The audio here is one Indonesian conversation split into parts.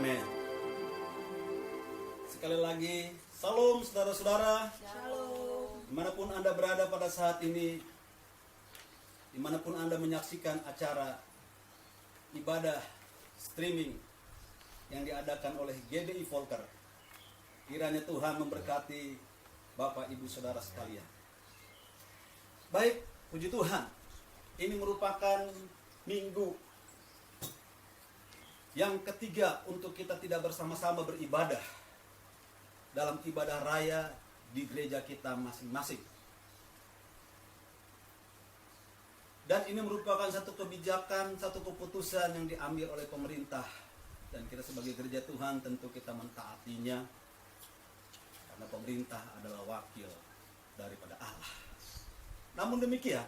Amin. Sekali lagi, salam saudara-saudara. Shalom. Dimanapun Anda berada pada saat ini, dimanapun Anda menyaksikan acara ibadah streaming yang diadakan oleh GBI Volker, kiranya Tuhan memberkati Bapak Ibu Saudara sekalian. Baik, puji Tuhan, ini merupakan minggu yang ketiga untuk kita tidak bersama-sama beribadah dalam ibadah raya di gereja kita masing-masing. Dan ini merupakan satu kebijakan, satu keputusan yang diambil oleh pemerintah. Dan kita sebagai gereja Tuhan tentu kita mentaatinya. Karena pemerintah adalah wakil daripada Allah. Namun demikian,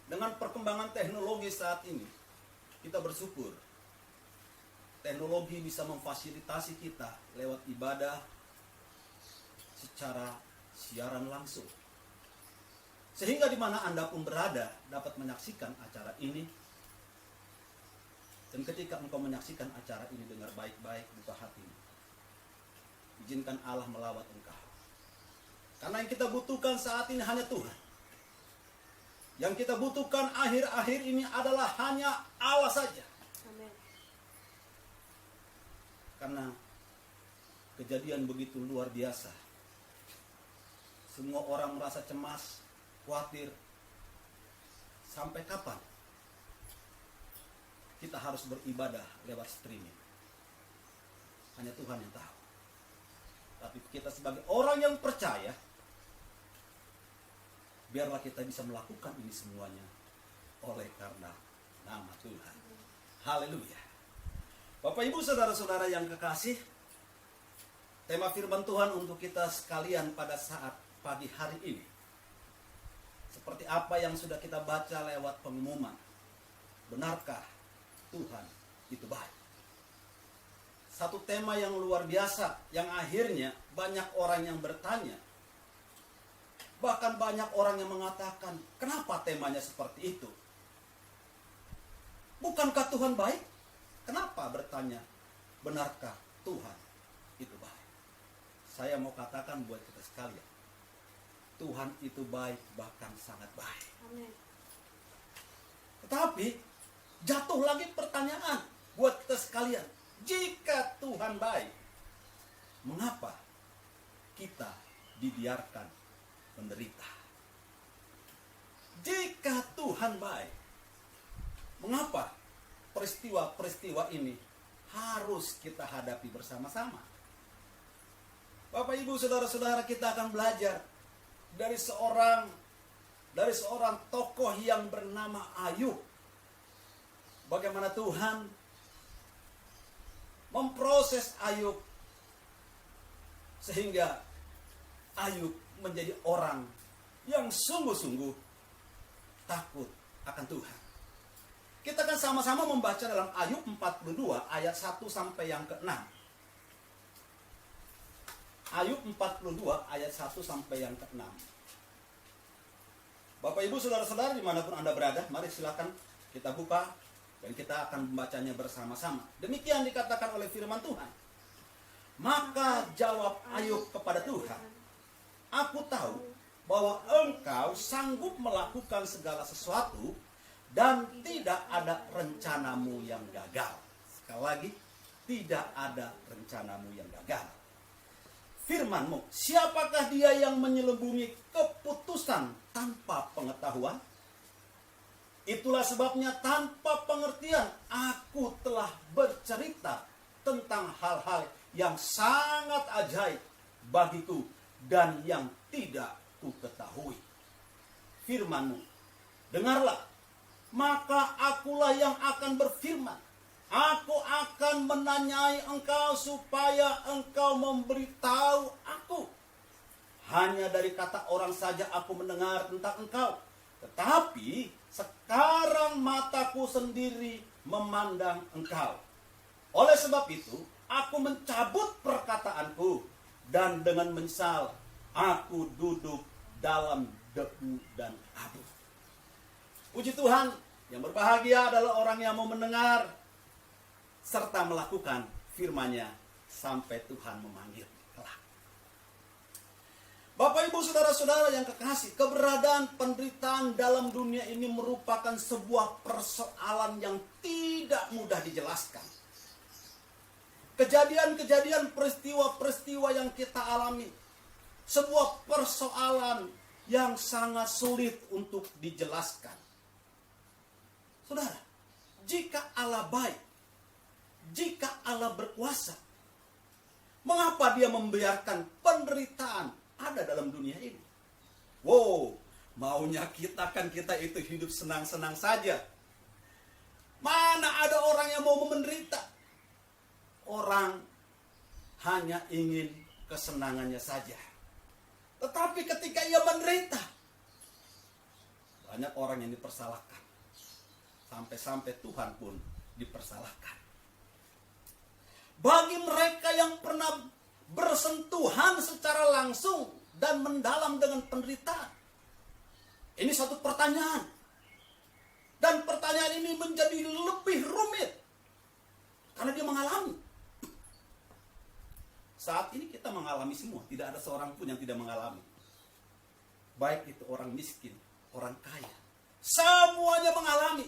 dengan perkembangan teknologi saat ini, kita bersyukur teknologi bisa memfasilitasi kita lewat ibadah secara siaran langsung. Sehingga di mana Anda pun berada dapat menyaksikan acara ini. Dan ketika engkau menyaksikan acara ini, dengar baik-baik, buka hatimu. Izinkan Allah melawat engkau. Karena yang kita butuhkan saat ini hanya Tuhan. Yang kita butuhkan akhir-akhir ini adalah hanya Allah saja. Amin. Karena kejadian begitu luar biasa. Semua orang merasa cemas, khawatir. Sampai kapan kita harus beribadah lewat streaming? Hanya Tuhan yang tahu. Tapi kita sebagai orang yang percaya, biarlah kita bisa melakukan ini semuanya oleh karena nama Tuhan. Haleluya. Bapak Ibu saudara-saudara yang kekasih, tema firman Tuhan untuk kita sekalian pada saat pagi hari ini, seperti apa yang sudah kita baca lewat pengumuman. Benarkah Tuhan itu baik? Satu tema yang luar biasa, yang akhirnya banyak orang yang bertanya. Bahkan banyak orang yang mengatakan, kenapa temanya seperti itu? Bukankah Tuhan baik? Kenapa bertanya, benarkah Tuhan itu baik? Saya mau katakan buat kita sekalian, Tuhan itu baik, bahkan sangat baik. Amin. Tetapi jatuh lagi pertanyaan buat kita sekalian, jika Tuhan baik, mengapa kita dibiarkan menderita? Jika Tuhan baik, mengapa peristiwa-peristiwa ini harus kita hadapi bersama-sama? Bapak Ibu saudara-saudara, kita akan belajar dari seorang tokoh yang bernama Ayub. Bagaimana Tuhan memproses Ayub sehingga Ayub menjadi orang yang sungguh-sungguh takut akan Tuhan. Kita akan sama-sama membaca dalam Ayub 42 ayat 1 sampai yang ke-6. Ayub 42 ayat 1 sampai yang ke-6. Bapak Ibu saudara-saudara dimanapun Anda berada, mari silakan kita buka dan kita akan membacanya bersama-sama. Demikian dikatakan oleh firman Tuhan. Maka jawab Ayub kepada Tuhan, aku tahu bahwa Engkau sanggup melakukan segala sesuatu dan tidak ada rencanamu yang gagal. Sekali lagi, tidak ada rencanamu yang gagal. Firman-Mu, siapakah dia yang menyelubungi keputusan tanpa pengetahuan? Itulah sebabnya tanpa pengertian aku telah bercerita tentang hal-hal yang sangat ajaib bagiku dan yang tidak ku ketahui. Firman-Mu, dengarlah, maka akulah yang akan berfirman. Aku akan menanyai engkau supaya engkau memberitahu aku. Hanya dari kata orang saja aku mendengar tentang engkau. Tetapi sekarang mataku sendiri memandang engkau. Oleh sebab itu, aku mencabut perkataanku. Dan dengan menyesal, aku duduk dalam debu dan abu. Puji Tuhan, yang berbahagia adalah orang yang mau mendengar serta melakukan firman-Nya sampai Tuhan memanggil kelak. Bapak Ibu saudara-saudara yang kekasih, keberadaan penderitaan dalam dunia ini merupakan sebuah persoalan yang tidak mudah dijelaskan. Kejadian-kejadian, peristiwa-peristiwa yang kita alami, sebuah persoalan yang sangat sulit untuk dijelaskan. Saudara, jika Allah baik, jika Allah berkuasa, mengapa Dia membiarkan penderitaan ada dalam dunia ini? Wow, maunya kita itu hidup senang-senang saja. Mana ada orang yang mau menderita? Orang hanya ingin kesenangannya saja. Tetapi ketika ia menderita, banyak orang yang dipersalahkan. Sampai-sampai Tuhan pun dipersalahkan. Bagi mereka yang pernah bersentuhan secara langsung dan mendalam dengan penderitaan, ini satu pertanyaan. Dan pertanyaan ini menjadi lebih rumit karena dia mengalami. Saat ini kita mengalami semua, tidak ada seorang pun yang tidak mengalami. Baik itu orang miskin, orang kaya, semuanya mengalami.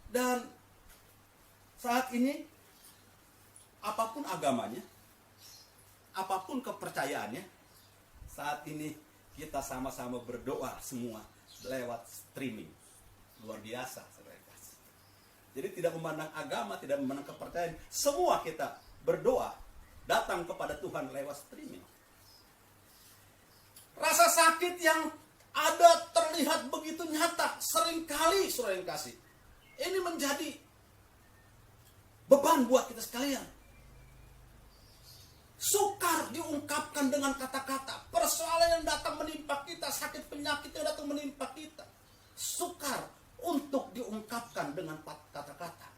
Dan saat ini, apapun agamanya, apapun kepercayaannya, saat ini kita sama-sama berdoa semua lewat streaming. Luar biasa, saudara kasih. Jadi tidak memandang agama, tidak memandang kepercayaan, semua kita berdoa datang kepada Tuhan lewat streaming. Rasa sakit yang ada terlihat begitu nyata, seringkali saudara yang kasih, ini menjadi beban buat kita sekalian. Sukar diungkapkan dengan kata-kata. Persoalan yang datang menimpa kita, sakit penyakit yang datang menimpa kita, sukar untuk diungkapkan dengan kata-kata.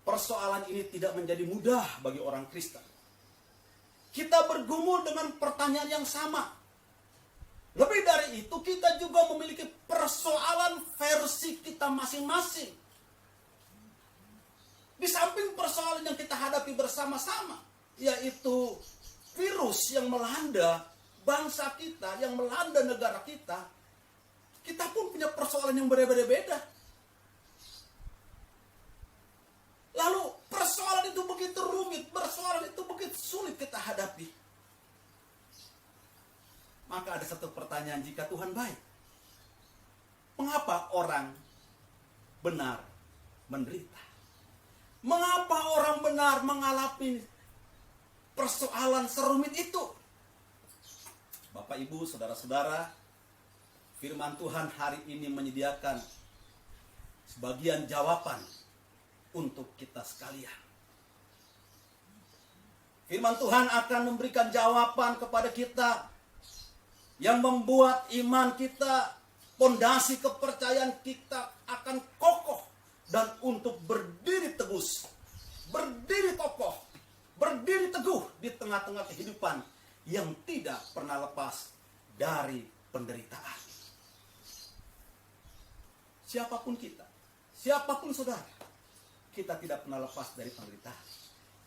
Persoalan ini tidak menjadi mudah bagi orang Kristen. Kita bergumul dengan pertanyaan yang sama. Lebih dari itu, kita juga memiliki persoalan versi kita masing-masing. Di samping persoalan yang kita hadapi bersama-sama, yaitu virus yang melanda bangsa kita, yang melanda negara kita, kita pun punya persoalan yang berbeda-beda. Lalu persoalan itu begitu rumit, persoalan itu begitu sulit kita hadapi. Maka ada satu pertanyaan, jika Tuhan baik, mengapa orang benar menderita? Mengapa orang benar mengalami persoalan serumit itu? Bapak, Ibu, saudara-saudara, firman Tuhan hari ini menyediakan sebagian jawaban untuk kita sekalian. Firman Tuhan akan memberikan jawaban kepada kita yang membuat iman kita, pondasi kepercayaan kita akan kokoh dan untuk berdiri teguh, berdiri kokoh, berdiri teguh di tengah-tengah kehidupan yang tidak pernah lepas dari penderitaan. Siapapun kita, siapapun saudara, kita tidak pernah lepas dari penderitaan.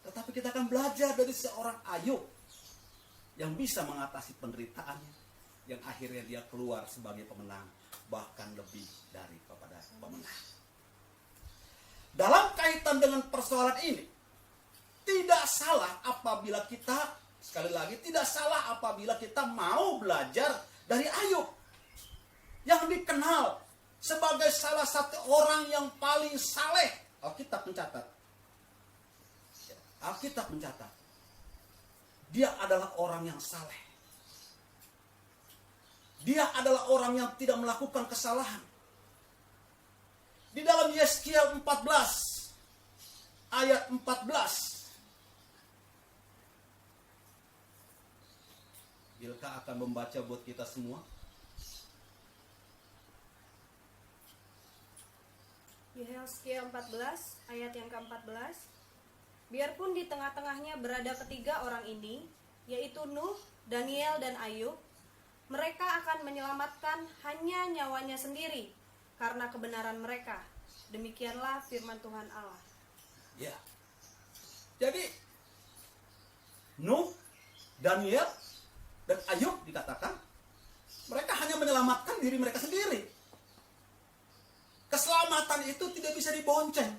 Tetapi kita akan belajar dari seorang Ayub yang bisa mengatasi penderitaannya, yang akhirnya dia keluar sebagai pemenang, bahkan lebih dari kepada pemenang. Dalam kaitan dengan persoalan ini, tidak salah apabila kita, sekali lagi, tidak salah apabila kita mau belajar dari Ayub yang dikenal sebagai salah satu orang yang paling saleh. Alkitab mencatat, dia adalah orang yang saleh. Dia adalah orang yang tidak melakukan kesalahan. Di dalam Yeskiel 14 ayat 14, Bilka akan membaca buat kita semua. Yeskiel 14 ayat yang ke-14. Biarpun di tengah-tengahnya berada ketiga orang ini, yaitu Nuh, Daniel, dan Ayub, mereka akan menyelamatkan hanya nyawanya sendiri karena kebenaran mereka, Demikianlah firman Tuhan Allah. Ya. Jadi Nuh, Daniel, dan Ayub dikatakan mereka hanya menyelamatkan diri mereka sendiri. Keselamatan itu tidak bisa dibonceng.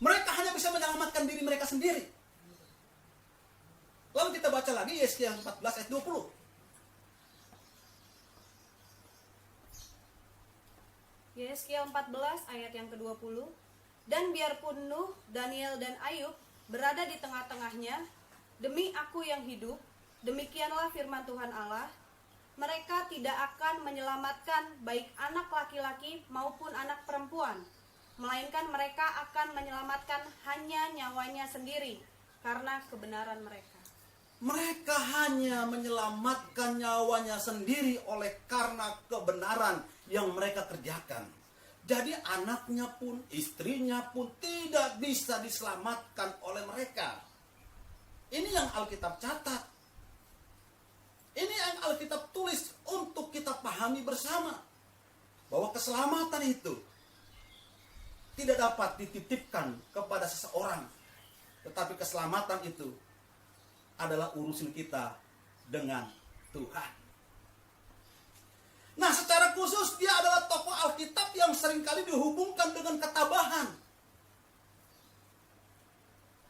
Mereka hanya bisa menyelamatkan diri mereka sendiri. Lalu kita baca lagi Yesaya 14 ayat 20. Yesaya 14 ayat yang ke-20. Dan biarpun Nuh, Daniel, dan Ayub berada di tengah-tengahnya, demi aku yang hidup, demikianlah firman Tuhan Allah, mereka tidak akan menyelamatkan baik anak laki-laki maupun anak perempuan, melainkan mereka akan menyelamatkan hanya nyawanya sendiri karena kebenaran mereka. Mereka hanya menyelamatkan nyawanya sendiri oleh karena kebenaran yang mereka kerjakan. Jadi anaknya pun, istrinya pun tidak bisa diselamatkan oleh mereka. Ini yang Alkitab catat. Ini yang Alkitab tulis untuk kita pahami bersama. Bahwa keselamatan itu tidak dapat dititipkan kepada seseorang. Tetapi keselamatan itu adalah urusan kita dengan Tuhan. Nah, secara khusus dia adalah tokoh Alkitab yang seringkali dihubungkan dengan ketabahan.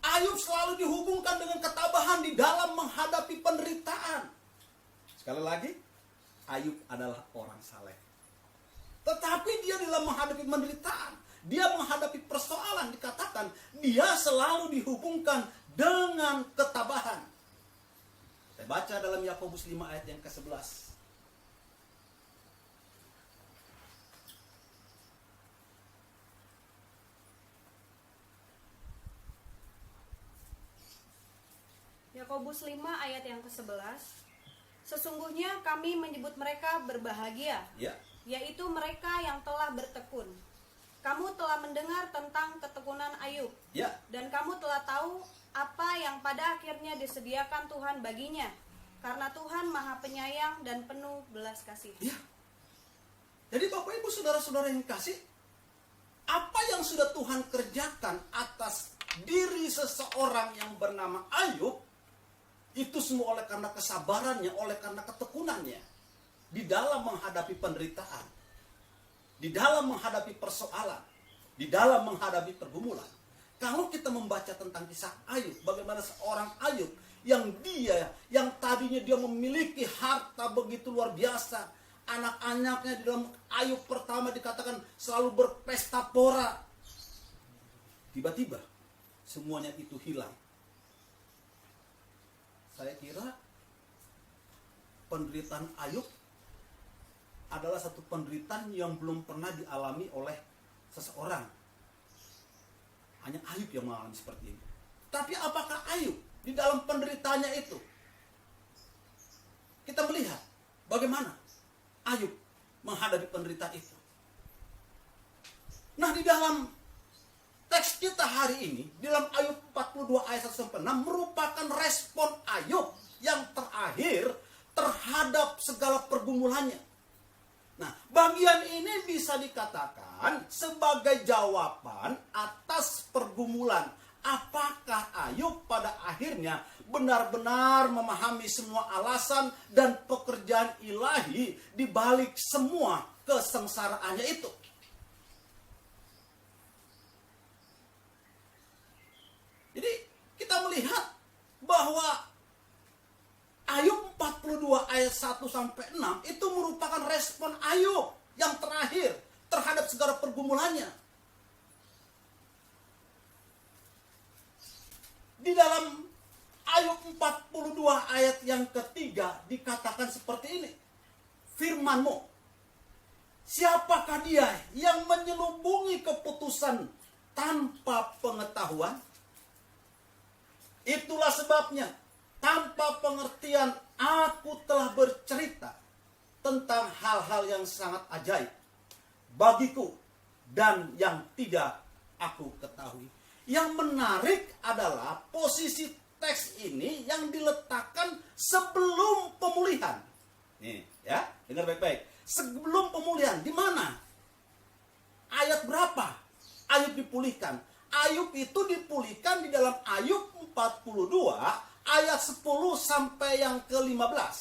Ayub selalu dihubungkan dengan ketabahan di dalam menghadapi penderitaan. Sekali lagi, Ayub adalah orang saleh. Tetapi dia dalam menghadapi penderitaan, dia menghadapi persoalan, dikatakan dia selalu dihubungkan dengan ketabahan. Saya baca dalam Yakobus 5 ayat yang ke-11. Yakobus 5 ayat yang ke-11. Sesungguhnya kami menyebut mereka berbahagia, Ya. yaitu mereka yang telah bertekun. Kamu telah mendengar tentang ketekunan Ayub, Ya. dan kamu telah tahu apa yang pada akhirnya disediakan Tuhan baginya, karena Tuhan Maha Penyayang dan penuh belas kasih. Ya. Jadi Bapak Ibu saudara-saudara yang kasih, apa yang sudah Tuhan kerjakan atas diri seseorang yang bernama Ayub, itu semua oleh karena kesabarannya, oleh karena ketekunannya di dalam menghadapi penderitaan, di dalam menghadapi persoalan, di dalam menghadapi pergumulan. Kalau kita membaca tentang kisah Ayub, bagaimana seorang Ayub yang tadinya dia memiliki harta begitu luar biasa, anak-anaknya di dalam Ayub pertama dikatakan selalu berpesta pora. Tiba-tiba semuanya itu hilang. Saya kira penderitaan Ayub adalah satu penderitaan yang belum pernah dialami oleh seseorang. Hanya Ayub yang mengalami seperti ini. Tapi apakah Ayub di dalam penderitaannya itu, kita melihat bagaimana Ayub menghadapi penderitaan itu? Nah, di dalam teks kita hari ini, di dalam Ayub 42 ayat 1-6 merupakan respon Ayub yang terakhir terhadap segala pergumulannya. Nah, bagian ini bisa dikatakan sebagai jawaban atas pergumulan. Apakah Ayub pada akhirnya benar-benar memahami semua alasan dan pekerjaan ilahi di balik semua kesengsaraannya itu? Jadi kita melihat bahwa Ayub 42 ayat 1-6 itu merupakan respon Ayub yang terakhir terhadap segala pergumulannya. Di dalam Ayub 42 ayat yang ketiga dikatakan seperti ini. Firman-Mu, siapakah dia yang menyelubungi keputusan tanpa pengetahuan? Itulah sebabnya tanpa pengertian aku telah bercerita tentang hal-hal yang sangat ajaib bagiku dan yang tidak aku ketahui. Yang menarik adalah posisi teks ini yang diletakkan sebelum pemulihan. Nih, ya, dengar baik-baik. Sebelum pemulihan, di mana? ayat berapa Ayub dipulihkan? Ayub itu dipulihkan di dalam Ayub 42 ayat 10 sampai yang ke-15.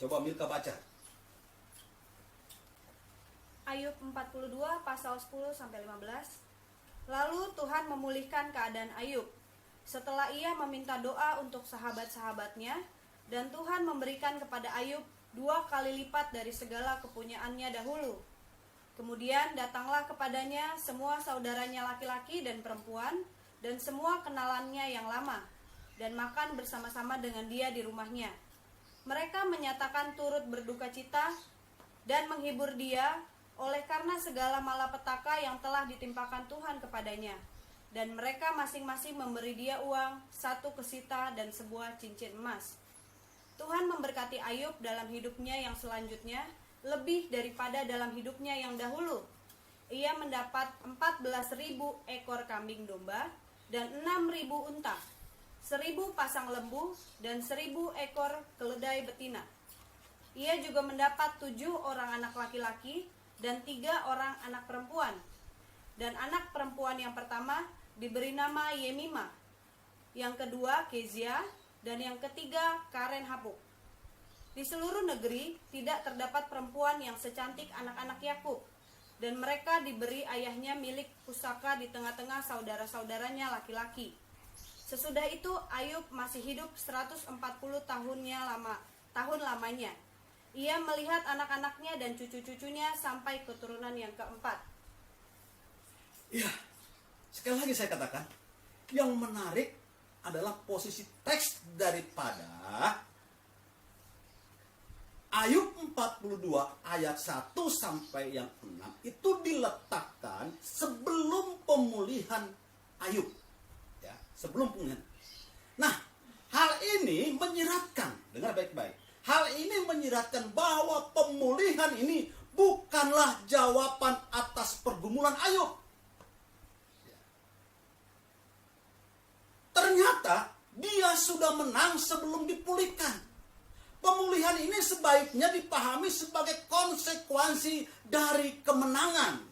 Coba Milka baca. Ayub 42 pasal 10 sampai 15. Lalu Tuhan memulihkan keadaan Ayub setelah ia meminta doa untuk sahabat-sahabatnya, dan Tuhan memberikan kepada Ayub 2 kali lipat dari segala kepunyaannya dahulu. Kemudian datanglah kepadanya semua saudaranya laki-laki dan perempuan, dan semua kenalannya yang lama, dan makan bersama-sama dengan dia di rumahnya. Mereka menyatakan turut berduka cita dan menghibur dia oleh karena segala malapetaka yang telah ditimpakan Tuhan kepadanya. Dan mereka masing-masing memberi dia uang, 1 kesita dan sebuah cincin emas. Tuhan memberkati Ayub dalam hidupnya yang selanjutnya, lebih daripada dalam hidupnya yang dahulu. Ia mendapat 14.000 ekor kambing domba dan 6.000 unta, 1.000 pasang lembu dan 1.000 ekor keledai betina. Ia juga mendapat 7 orang anak laki-laki dan 3 orang anak perempuan. Dan anak perempuan yang pertama diberi nama Yemima, yang kedua Kezia, dan yang ketiga Karen Hapuk. Di seluruh negeri tidak terdapat perempuan yang secantik anak-anak Yakub, dan mereka diberi ayahnya milik pusaka di tengah-tengah saudara-saudaranya laki-laki. Sesudah itu Ayub masih hidup 140 tahun lamanya. Ia melihat anak-anaknya dan cucu-cucunya sampai keturunan yang keempat. Ya, sekali lagi saya katakan, yang menarik adalah posisi teks daripada Ayub 42 ayat 1 sampai yang 6 itu diletakkan sebelum pemulihan Ayub. Ya, sebelum pemulihan. Nah, hal ini menyiratkan, dengar baik-baik. Hal ini menyiratkan bahwa pemulihan ini bukanlah jawaban atas pergumulan Ayub. Ternyata dia sudah menang sebelum dipulihkan. Pemulihan ini sebaiknya dipahami sebagai konsekuensi dari kemenangan.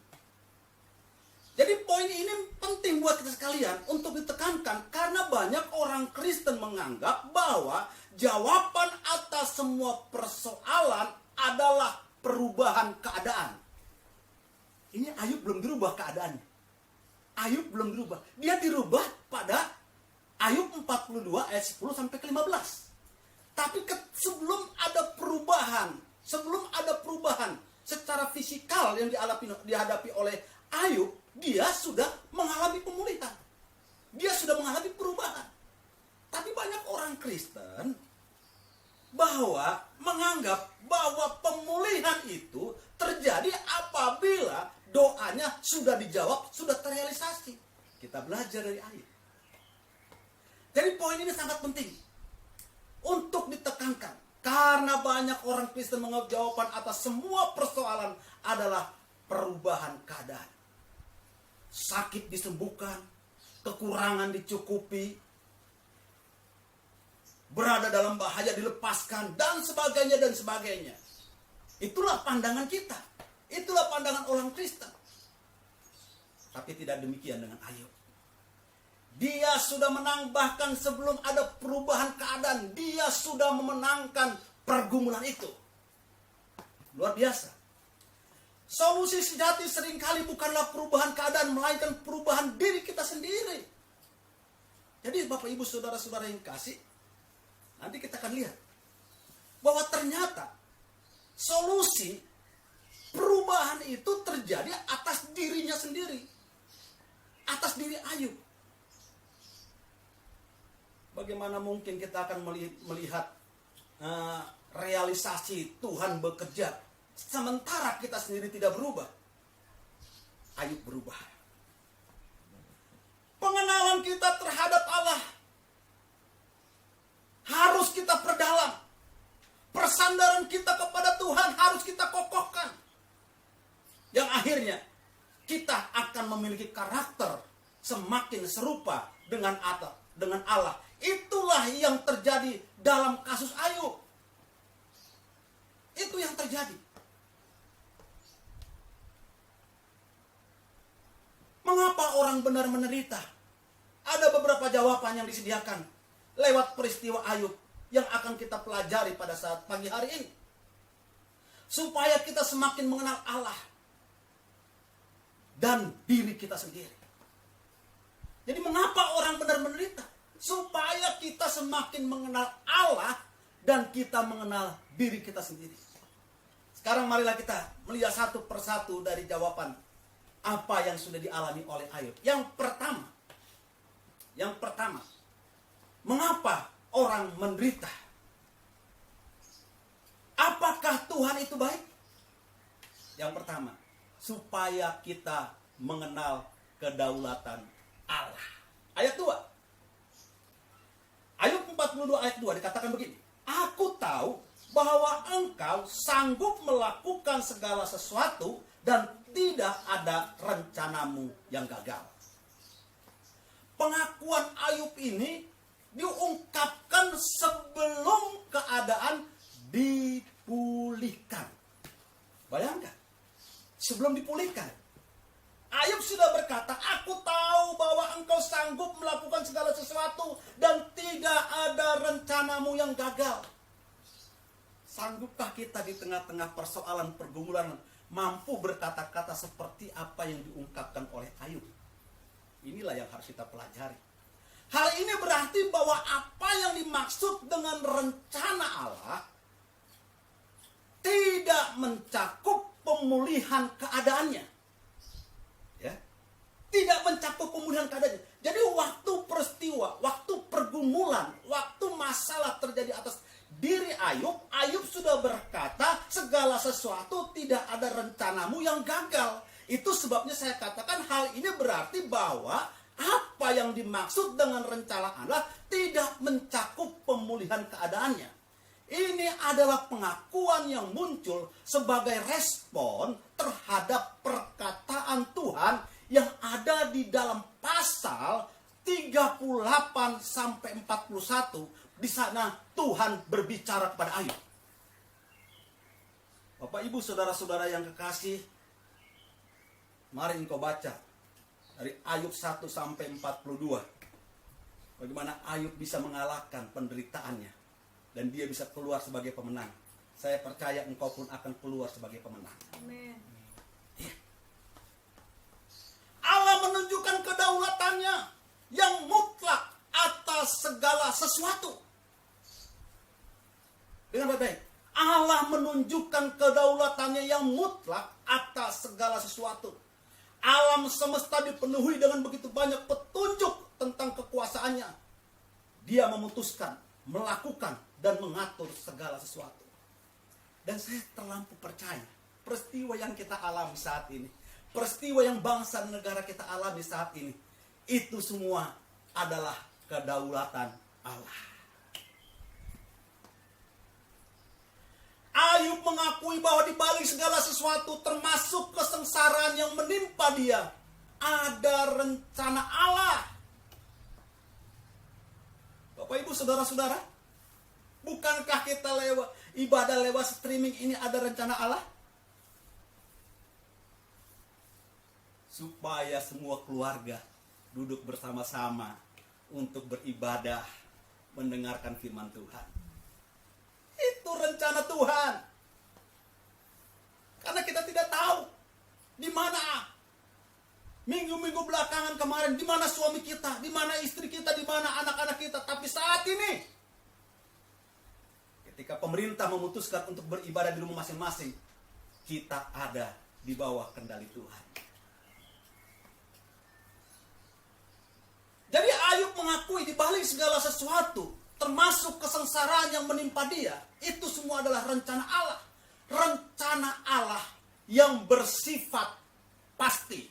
Jadi poin ini penting buat kita sekalian untuk ditekankan, karena banyak orang Kristen menganggap bahwa jawaban atas semua persoalan adalah perubahan keadaan. Ini Ayub belum dirubah keadaannya. Ayub belum dirubah. Dia dirubah pada Ayub 42 ayat 10 sampai ke 15. Tapi sebelum ada perubahan secara fisikal yang dihadapi oleh Ayub, dia sudah mengalami pemulihan. Dia sudah mengalami perubahan. Tapi banyak orang Kristen menganggap bahwa pemulihan itu terjadi apabila doanya sudah dijawab, sudah terrealisasi. Kita belajar dari Ayub. Jadi poin ini sangat penting untuk ditekankan, karena banyak orang Kristen menganggap jawaban atas semua persoalan adalah perubahan keadaan. Sakit disembuhkan, kekurangan dicukupi, berada dalam bahaya dilepaskan, dan sebagainya dan sebagainya. Itulah pandangan kita. Itulah pandangan orang Kristen. Tapi tidak demikian dengan Ayub. Dia sudah menang bahkan sebelum ada perubahan keadaan. Dia sudah memenangkan pergumulan itu. Luar biasa. Solusi sejati seringkali bukanlah perubahan keadaan, melainkan perubahan diri kita sendiri. Jadi Bapak Ibu Saudara-saudara yang kasih, nanti kita akan lihat bahwa ternyata solusi perubahan itu terjadi atas dirinya sendiri. Atas diri Ayub. Bagaimana mungkin kita akan melihat realisasi Tuhan bekerja sementara kita sendiri tidak berubah? Ayub berubah. Pengenalan kita terhadap Allah harus kita perdalam. Persandaran kita kepada Tuhan harus kita kokohkan. Yang akhirnya kita akan memiliki karakter semakin serupa dengan Allah. Itulah yang terjadi dalam kasus Ayub. Itu yang terjadi. orang benar menderita? Ada beberapa jawaban yang disediakan lewat peristiwa Ayub yang akan kita pelajari pada saat pagi hari ini. Supaya kita semakin mengenal Allah dan diri kita sendiri. Jadi mengapa orang benar menderita? Supaya kita semakin mengenal Allah dan kita mengenal diri kita sendiri. Sekarang marilah kita melihat satu persatu dari jawaban apa yang sudah dialami oleh Ayub. Yang pertama, mengapa orang menderita? Apakah Tuhan itu baik? Yang pertama, supaya kita mengenal kedaulatan Allah. Ayat 2. Ayub 42 ayat 2 dikatakan begini. Aku tahu bahwa engkau sanggup melakukan segala sesuatu dan tidak ada rencanamu yang gagal. Pengakuan Ayub ini diungkapkan sebelum keadaan dipulihkan. Bayangkan, sebelum dipulihkan, Ayub sudah berkata, aku tahu bahwa engkau sanggup melakukan segala sesuatu dan tidak ada rencanamu yang gagal. Sanggupkah kita di tengah-tengah persoalan pergumulan mampu berkata-kata seperti apa yang diungkapkan oleh Ayub? Inilah yang harus kita pelajari. Hal ini berarti bahwa apa yang dimaksud dengan rencana Allah tidak mencakup pemulihan keadaannya. Ya. Tidak mencakup pemulihan keadaannya. Jadi waktu peristiwa, waktu pergumulan, waktu masalah terjadi atas diri Ayub, Ayub sudah berkata segala sesuatu tidak ada rencanamu yang gagal. Itu sebabnya saya katakan hal ini berarti bahwa apa yang dimaksud dengan rencana Allah tidak mencakup pemulihan keadaannya. Ini adalah pengakuan yang muncul sebagai respon terhadap perkataan Tuhan yang ada di dalam pasal 38 sampai 41. Di sana Tuhan berbicara kepada Ayub. Bapak Ibu saudara-saudara yang kekasih, mari engkau baca dari Ayub 1 sampai 42. Bagaimana Ayub bisa mengalahkan penderitaannya dan dia bisa keluar sebagai pemenang. Saya percaya engkau pun akan keluar sebagai pemenang. Amin. Allah menunjukkan kedaulatannya yang mutlak atas segala sesuatu. Dengan baik-baik, Allah menunjukkan kedaulatannya yang mutlak atas segala sesuatu. Alam semesta dipenuhi dengan begitu banyak petunjuk tentang kekuasaannya. Dia memutuskan, melakukan, dan mengatur segala sesuatu. Dan saya terlampau percaya, peristiwa yang kita alami saat ini, peristiwa yang bangsa dan negara kita alami saat ini, itu semua adalah kedaulatan Allah. Ayub mengakui bahwa di balik segala sesuatu termasuk kesengsaraan yang menimpa dia, ada rencana Allah. Bapak Ibu saudara-saudara, bukankah kita ibadah lewat streaming ini ada rencana Allah? Supaya semua keluarga duduk bersama-sama untuk beribadah, mendengarkan firman Tuhan. Itu rencana Tuhan. Karena kita tidak tahu di mana minggu-minggu belakangan kemarin, di mana suami kita, di mana istri kita, di mana anak-anak kita. Tapi saat ini, ketika pemerintah memutuskan untuk beribadah di rumah masing-masing, kita ada di bawah kendali Tuhan. Jadi Ayub mengakui di balik segala sesuatu, termasuk kesengsaraan yang menimpa dia, itu semua adalah rencana Allah. Rencana Allah yang bersifat pasti.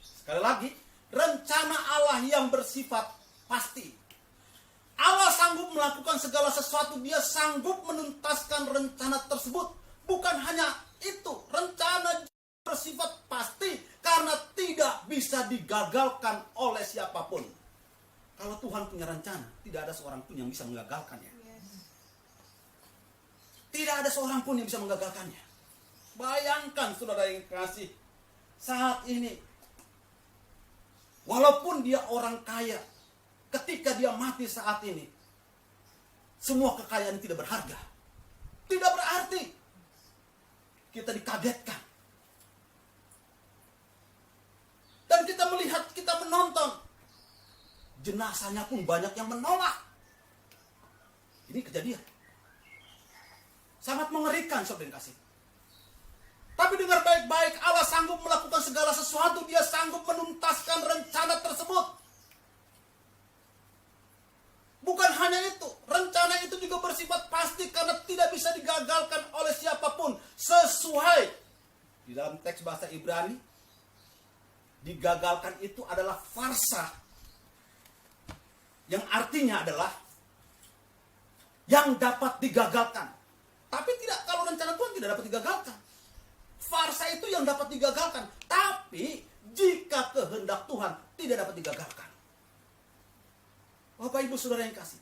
Sekali lagi, rencana Allah yang bersifat pasti. Allah sanggup melakukan segala sesuatu, dia sanggup menuntaskan rencana tersebut. Bukan hanya itu, rencana bersifat pasti karena tidak bisa digagalkan oleh siapapun. Kalau Tuhan punya rencana, tidak ada seorang pun yang bisa menggagalkannya. Tidak ada seorang pun yang bisa menggagalkannya. Bayangkan saudara yang kasih, saat ini Walaupun dia orang kaya, ketika dia mati saat ini, semua kekayaan tidak berharga. Tidak berarti. Kita dikagetkan. Dan kita melihat, kita menonton. Jenazahnya pun banyak yang menolak. Ini kejadian. Sangat mengerikan, saudara yang kasih. Tapi dengar baik-baik, Allah sanggup melakukan segala sesuatu. Dia sanggup menuntaskan rencana tersebut. Bukan hanya itu, rencana itu juga bersifat pasti karena tidak bisa digagalkan oleh siapapun. Sesuai di dalam teks bahasa Ibrani, digagalkan itu adalah farsa, yang artinya adalah yang dapat digagalkan. Tapi tidak, kalau rencana Tuhan tidak dapat digagalkan. Farsa itu yang dapat digagalkan. Tapi jika kehendak Tuhan tidak dapat digagalkan. Bapak Ibu Saudara yang kasih,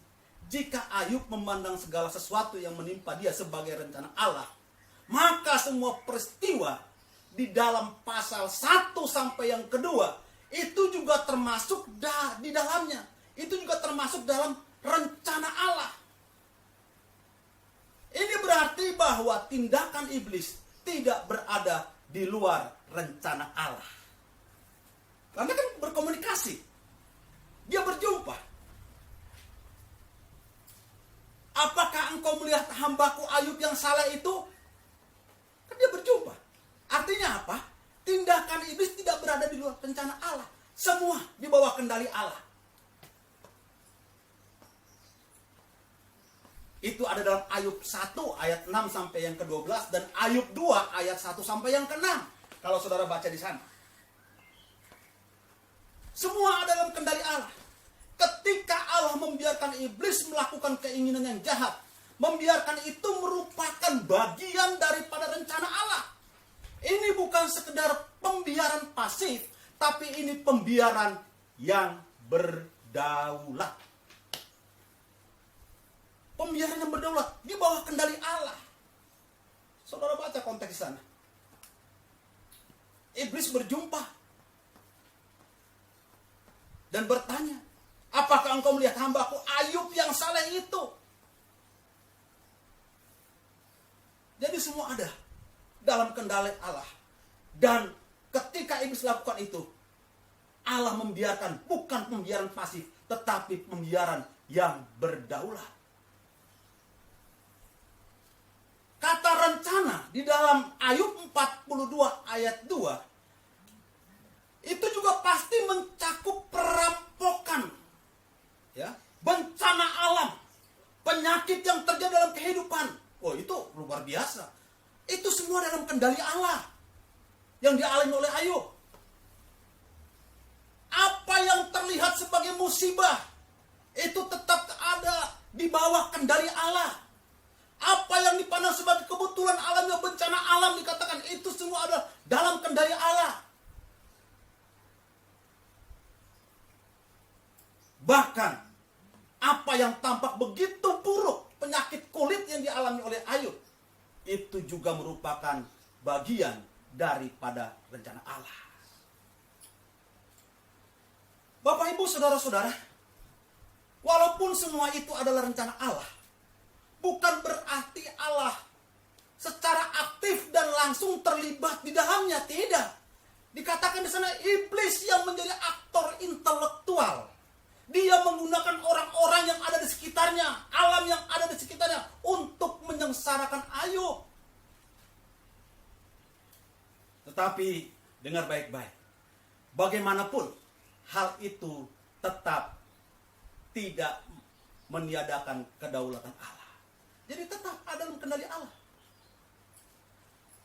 jika Ayub memandang segala sesuatu yang menimpa dia sebagai rencana Allah, maka semua peristiwa di dalam pasal 1 sampai yang kedua itu juga termasuk di dalamnya. Itu juga termasuk dalam rencana Allah. Ini berarti bahwa tindakan iblis tidak berada di luar rencana Allah. Karena kan berkomunikasi. Dia berjumpa. Apakah engkau melihat hambaku Ayub yang salah itu? Kan dia berjumpa. Artinya apa? Tindakan iblis tidak berada di luar rencana Allah. Semua di bawah kendali Allah. Itu ada dalam Ayub 1 ayat 6 sampai yang ke-12 dan Ayub 2 ayat 1 sampai yang ke-6. Kalau saudara baca di sana. Semua ada dalam kendali Allah. Ketika Allah membiarkan iblis melakukan keinginan yang jahat, membiarkan itu merupakan bagian daripada rencana Allah. Ini bukan sekedar pembiaran pasif, tapi ini pembiaran yang berdaulat. Pembiaran yang berdaulat di bawah kendali Allah. Saudara baca konteks di sana. Iblis berjumpa dan bertanya, apakah engkau melihat hambaku Ayub yang saleh itu? Jadi semua ada dalam kendali Allah. Dan ketika iblis lakukan itu, Allah membiarkan, bukan pembiaran pasif, tetapi pembiaran yang berdaulat. Kata rencana di dalam Ayub 42 ayat 2 itu juga pasti mencakup perampokan, ya, bencana alam, penyakit yang terjadi dalam kehidupan. Oh, itu luar biasa. Itu semua dalam kendali Allah yang dialami oleh Ayub. Apa yang terlihat sebagai musibah itu tetap ada di bawah kendali Allah. Apa yang dipandang sebagai kebetulan alam yang bencana alam dikatakan itu semua adalah dalam kendali Allah. Bahkan apa yang tampak begitu buruk, penyakit kulit yang dialami oleh Ayub, itu juga merupakan bagian daripada rencana Allah. Bapak Ibu Saudara-saudara, walaupun semua itu adalah rencana Allah, bukan berarti Allah secara aktif dan langsung terlibat di dalamnya, tidak. Dikatakan di sana iblis yang menjadi aktor intelektual. Dia menggunakan orang-orang yang ada di sekitarnya, alam yang ada di sekitarnya untuk menyengsarakan Ayub. Tetapi dengar baik-baik. Bagaimanapun hal itu tetap tidak meniadakan kedaulatan Allah. Jadi tetap ada dalam kendali Allah.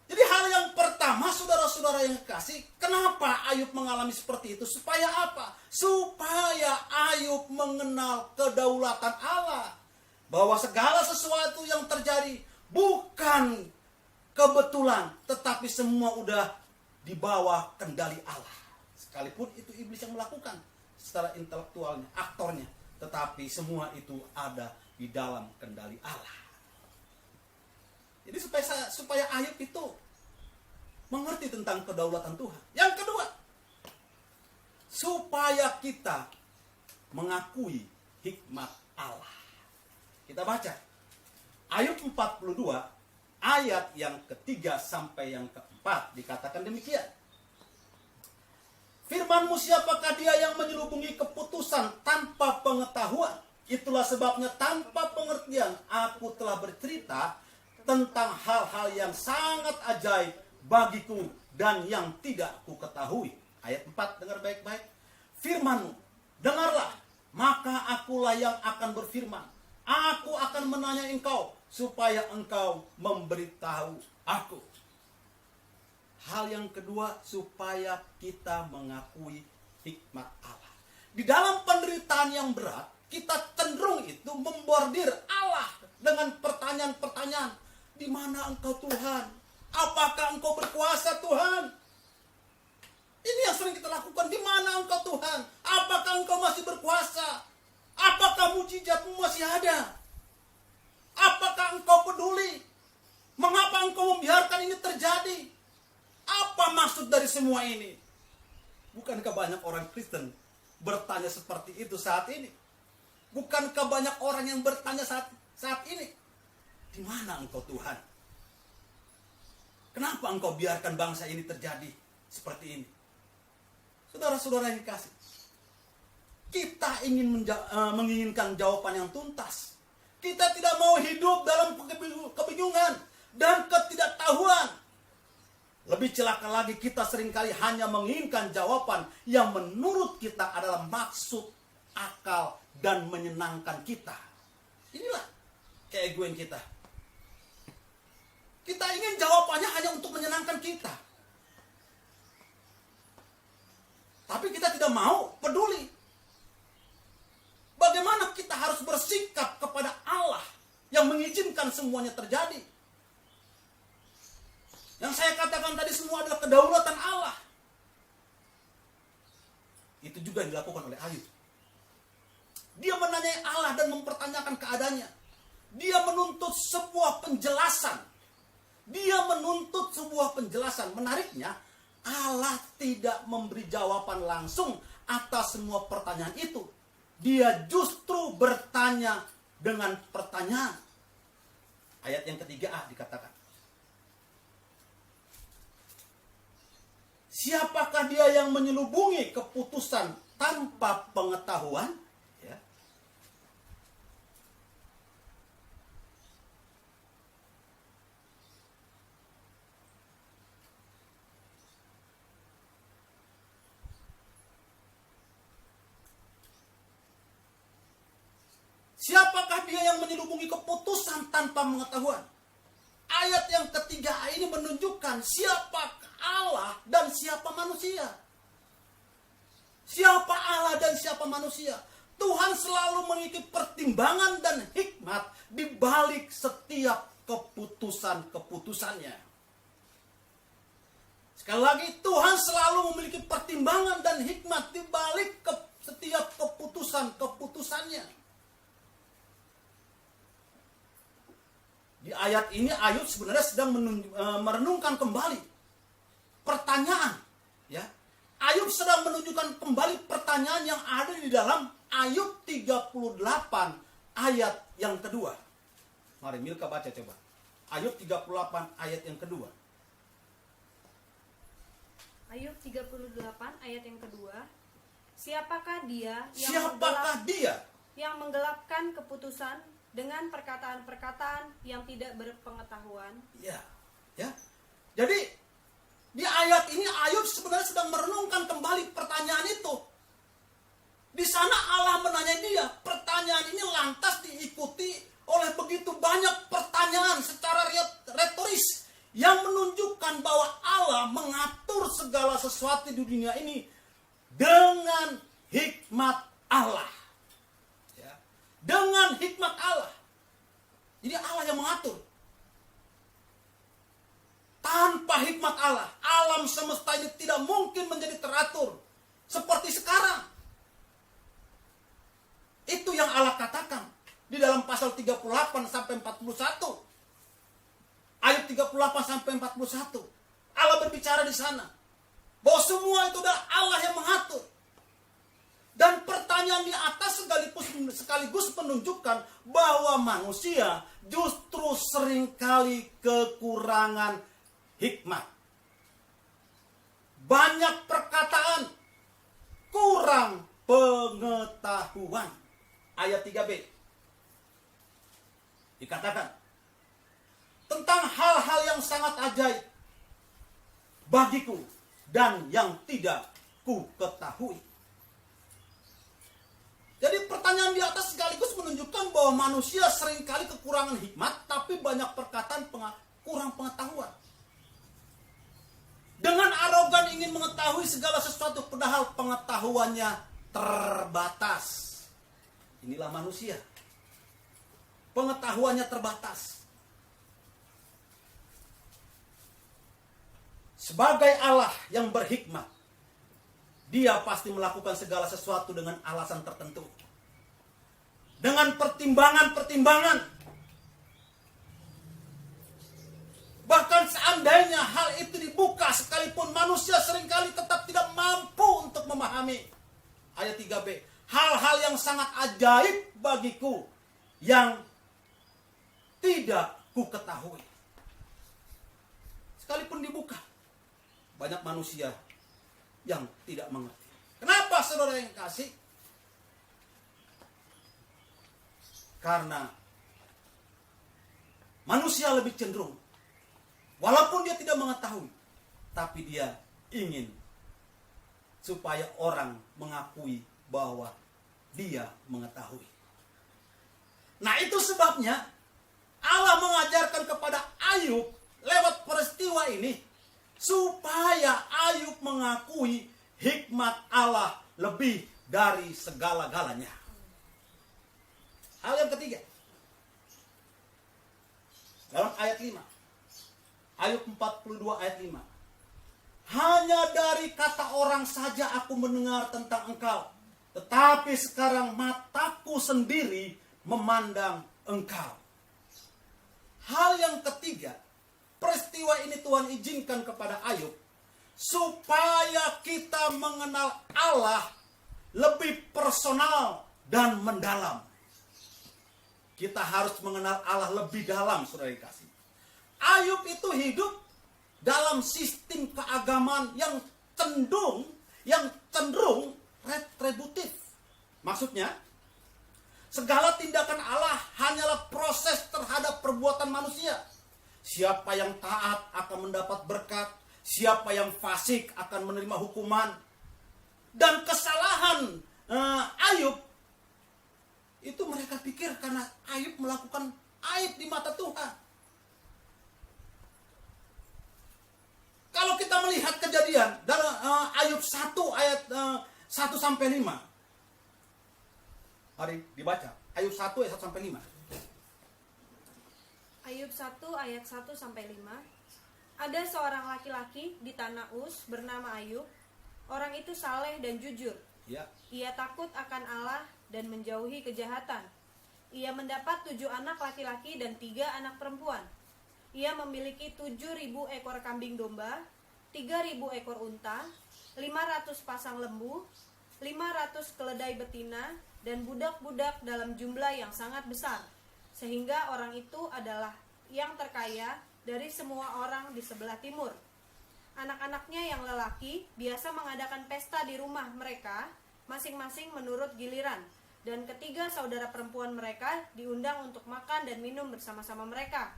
Jadi hal yang pertama, saudara-saudara yang kasih, kenapa Ayub mengalami seperti itu? Supaya apa? Supaya Ayub mengenal kedaulatan Allah. Bahwa segala sesuatu yang terjadi bukan kebetulan, tetapi semua udah di bawah kendali Allah. Sekalipun itu iblis yang melakukan secara intelektualnya, aktornya, tetapi semua itu ada di dalam kendali Allah. Jadi supaya Ayub itu mengerti tentang kedaulatan Tuhan. Yang kedua, supaya supaya kita mengakui hikmat Allah. Kita baca Ayub 42 ayat yang ketiga sampai yang keempat, dikatakan demikian. Firman-Mu, siapakah dia yang menyelubungi keputusan tanpa pengetahuan? Itulah sebabnya tanpa pengertian aku telah bercerita tentang hal-hal yang sangat ajaib bagiku dan yang tidak ku ketahui. Ayat 4, dengar baik-baik. Firman-Mu, dengarlah, maka akulah yang akan berfirman. Aku akan menanya engkau, supaya engkau memberitahu aku. Hal yang kedua, supaya kita mengakui hikmat Allah. Di dalam penderitaan yang berat, kita cenderung itu membordir Allah dengan pertanyaan-pertanyaan. Di mana engkau Tuhan? Apakah engkau berkuasa Tuhan? Ini yang sering kita lakukan. Di mana engkau Tuhan? Apakah engkau masih berkuasa? Apakah mujizatmu masih ada? Apakah engkau peduli? Mengapa engkau membiarkan ini terjadi? Apa maksud dari semua ini? Bukankah banyak orang Kristen bertanya seperti itu saat ini? Bukankah banyak orang yang bertanya saat ini? Di mana engkau Tuhan? Kenapa engkau biarkan bangsa ini terjadi seperti ini? Saudara-saudara yang dikasih, kita ingin menginginkan jawaban yang tuntas. Kita tidak mau hidup dalam kebingungan dan ketidaktahuan. Lebih celaka lagi, kita seringkali hanya menginginkan jawaban yang menurut kita adalah maksud, akal, dan menyenangkan kita. Inilah keegoan kita. Kita ingin jawabannya hanya untuk menyenangkan kita. Tapi kita tidak mau peduli. Bagaimana kita harus bersikap kepada Allah yang mengizinkan semuanya terjadi. Yang saya katakan tadi semua adalah kedaulatan Allah. Itu juga yang dilakukan oleh Ayub. Dia menanyai Allah dan mempertanyakan keadaannya. Dia menuntut sebuah penjelasan. Menariknya, Allah tidak memberi jawaban langsung atas semua pertanyaan itu. Dia justru bertanya dengan pertanyaan. Ayat yang ketiga dikatakan, siapakah dia yang menyelubungi keputusan tanpa pengetahuan? Ya. Siapakah dia yang menyelubungi keputusan tanpa pengetahuan? Ayat yang ketiga ini menunjukkan siapa Allah dan siapa manusia. Siapa Allah dan siapa manusia? Tuhan selalu memiliki pertimbangan dan hikmat di balik setiap keputusan-keputusannya. Sekali lagi, Tuhan selalu memiliki pertimbangan dan hikmat di balik setiap keputusan-keputusannya. Di ayat ini Ayub sebenarnya sedang merenungkan kembali pertanyaan, ya. Ayub sedang menunjukkan kembali pertanyaan yang ada di dalam Ayub 38 ayat yang kedua. Mari Milka baca coba. Ayub 38 ayat yang kedua. Ayub 38 ayat yang kedua. Siapakah dia yang menggelapkan keputusan dengan perkataan-perkataan yang tidak berpengetahuan? Ya. Jadi di ayat ini Ayub sebenarnya sedang merenungkan kembali pertanyaan itu. Di sana Allah menanya dia. Pertanyaan ini lantas diikuti oleh begitu banyak pertanyaan secara retoris yang menunjukkan bahwa Allah mengatur segala sesuatu di dunia ini dengan hikmat Allah. Dengan hikmat Allah. Jadi Allah yang mengatur. Tanpa hikmat Allah, alam semesta ini tidak mungkin menjadi teratur seperti sekarang. Itu yang Allah katakan di dalam pasal 38 sampai 41. Ayat 38 sampai 41. Allah berbicara di sana bahwa semua itu adalah Allah yang mengatur. sekaligus menunjukkan bahwa manusia justru seringkali kekurangan hikmat. Banyak perkataan, kurang pengetahuan. Ayat 3b dikatakan tentang hal-hal yang sangat ajaib bagiku dan yang tidak ku ketahui. Jadi pertanyaan di atas sekaligus menunjukkan bahwa manusia seringkali kekurangan hikmat, tapi banyak perkataan kurang pengetahuan. Dengan arogan ingin mengetahui segala sesuatu padahal pengetahuannya terbatas. Inilah manusia. Pengetahuannya terbatas. Sebagai Allah yang berhikmat, Dia pasti melakukan segala sesuatu dengan alasan tertentu. Dengan pertimbangan-pertimbangan. Bahkan seandainya hal itu dibuka sekalipun manusia seringkali tetap tidak mampu untuk memahami. Ayat 3b. Hal-hal yang sangat ajaib bagiku yang tidak ku ketahui. Sekalipun dibuka, banyak manusia yang tidak mengerti. Kenapa saudara yang kasih? Karena manusia lebih cenderung, walaupun dia tidak mengetahui, tapi dia ingin supaya orang mengakui bahwa dia mengetahui. Nah, itu sebabnya Allah mengajarkan kepada Ayub lewat peristiwa ini supaya Ayub mengakui hikmat Allah lebih dari segala-galanya. Hal yang ketiga, dalam ayat 5, Ayub 42 ayat 5. Hanya dari kata orang saja aku mendengar tentang engkau, tetapi sekarang mataku sendiri memandang engkau. Hal yang ketiga, peristiwa ini Tuhan izinkan kepada Ayub supaya kita mengenal Allah lebih personal dan mendalam. Kita harus mengenal Allah lebih dalam, saudara yang kasih. Ayub itu hidup dalam sistem keagamaan yang cenderung retributif. Maksudnya, segala tindakan Allah hanyalah proses terhadap perbuatan manusia. Siapa yang taat akan mendapat berkat, siapa yang fasik akan menerima hukuman. Dan kesalahan Ayub itu mereka pikir karena Ayub melakukan aib di mata Tuhan. Kalau kita melihat kejadian dalam Ayub 1 ayat 1 sampai 5. Mari dibaca. Ayub 1 ayat 1 sampai 5. Ayub 1 ayat 1 sampai 5. Ada seorang laki-laki di tanah Uz bernama Ayub. Orang itu saleh dan jujur. Ya. Ia takut akan Allah dan menjauhi kejahatan. Ia mendapat 7 anak laki-laki dan 3 anak perempuan. Ia memiliki 7.000 ekor kambing domba, 3.000 ekor unta, 500 pasang lembu, 500 keledai betina, dan budak-budak dalam jumlah yang sangat besar. Sehingga orang itu adalah yang terkaya dari semua orang di sebelah timur. Anak-anaknya yang lelaki biasa mengadakan pesta di rumah mereka, masing-masing menurut giliran. Dan ketiga saudara perempuan mereka diundang untuk makan dan minum bersama-sama mereka.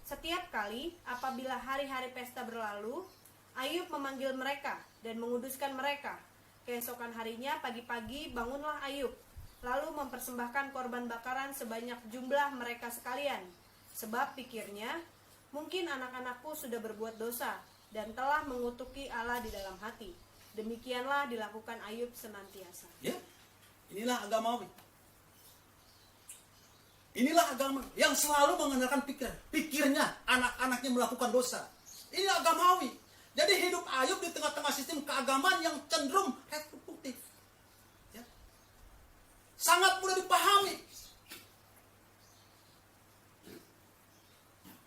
Setiap kali apabila hari-hari pesta berlalu, Ayub memanggil mereka dan menguduskan mereka. Keesokan harinya pagi-pagi bangunlah Ayub, lalu mempersembahkan korban bakaran sebanyak jumlah mereka sekalian. Sebab pikirnya, mungkin anak-anakku sudah berbuat dosa dan telah mengutuki Allah di dalam hati. Demikianlah dilakukan Ayub senantiasa. Ya, inilah agamawi. Inilah agama yang selalu mengandalkan pikirnya anak-anaknya melakukan dosa. Ini agamawi. Jadi hidup Ayub di tengah-tengah sistem keagamaan yang cenderung retributif. Ya. Sangat mudah dipahami.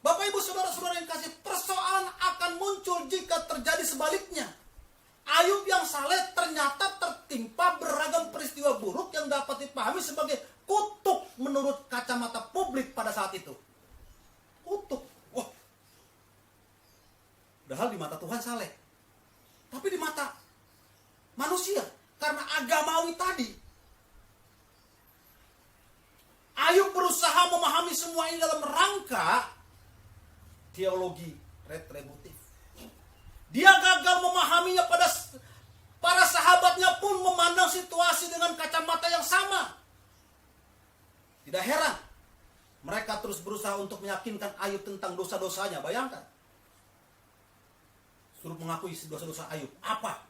Bapak Ibu saudara-saudara yang kasih, persoalan akan muncul jika terjadi sebaliknya. Ayub yang saleh ternyata tertimpa beragam peristiwa buruk yang dapat dipahami sebagai kutuk menurut kacamata publik pada saat itu. Kutuk. Wah. Padahal di mata Tuhan saleh. Tapi di mata manusia, karena agamawi tadi, Ayub berusaha memahami semua ini dalam rangka teologi retributif. Dia gagal memahaminya, pada para sahabatnya pun memandang situasi dengan kacamata yang sama. Tidak heran mereka terus berusaha untuk meyakinkan Ayub tentang dosa-dosanya. Bayangkan, suruh mengakui dosa-dosa Ayub. Apa?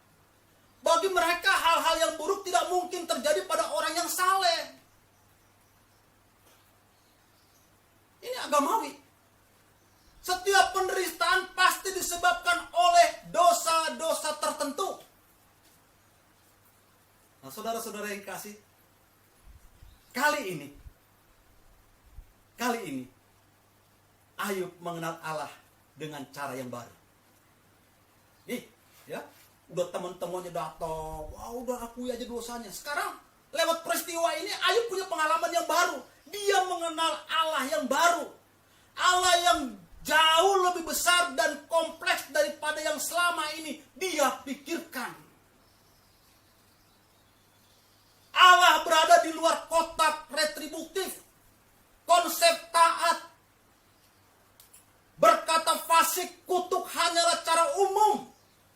Bagi mereka hal-hal yang buruk tidak mungkin terjadi pada orang yang saleh. Ini agamawi. Setiap penderitaan pasti disebabkan oleh dosa-dosa tertentu. Nah, saudara-saudara yang kasih, kali ini Ayub mengenal Allah dengan cara yang baru. Nih, ya, udah teman-temannya datang, wah udah akui aja dosanya. Sekarang lewat peristiwa ini Ayub punya pengalaman yang baru. Dia mengenal Allah yang baru. Allah yang jauh lebih besar dan kompleks daripada yang selama ini dia pikirkan. Allah berada di luar kotak retributif. Konsep taat, berkata fasik, kutuk hanyalah cara umum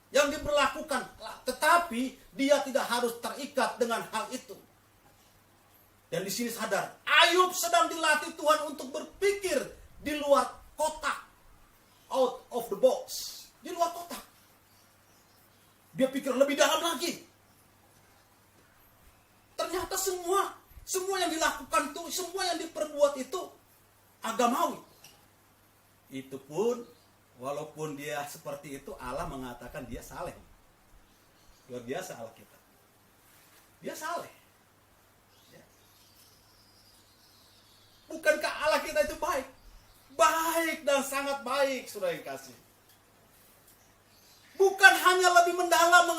yang diberlakukan. Tetapi dia tidak harus terikat dengan hal itu. Dan di sini sadar, Ayub sedang dilatih Tuhan untuk berpikir di luar kotak, out of the box, di luar kotak. Dia pikir lebih dalam lagi. Ternyata semua yang dilakukan itu, semua yang diperbuat itu agamawi. Itu pun, walaupun dia seperti itu, Allah mengatakan dia saleh. Luar biasa Allah kita. Dia saleh. Bukankah Allah kita itu baik? Baik dan sangat baik, saudara yang kasih. Bukan hanya lebih mendalam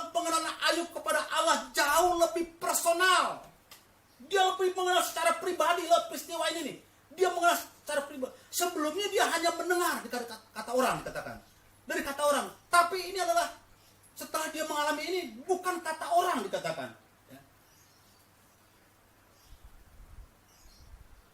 pengenalan Ayub kepada Allah, jauh lebih personal. Dia lebih mengenal secara pribadi lewat peristiwa ini nih. Dia mengenal secara pribadi. Sebelumnya dia hanya mendengar kata orang, dikatakan. Dari kata orang. Tapi ini adalah setelah dia mengalami ini, bukan kata orang, dikatakan.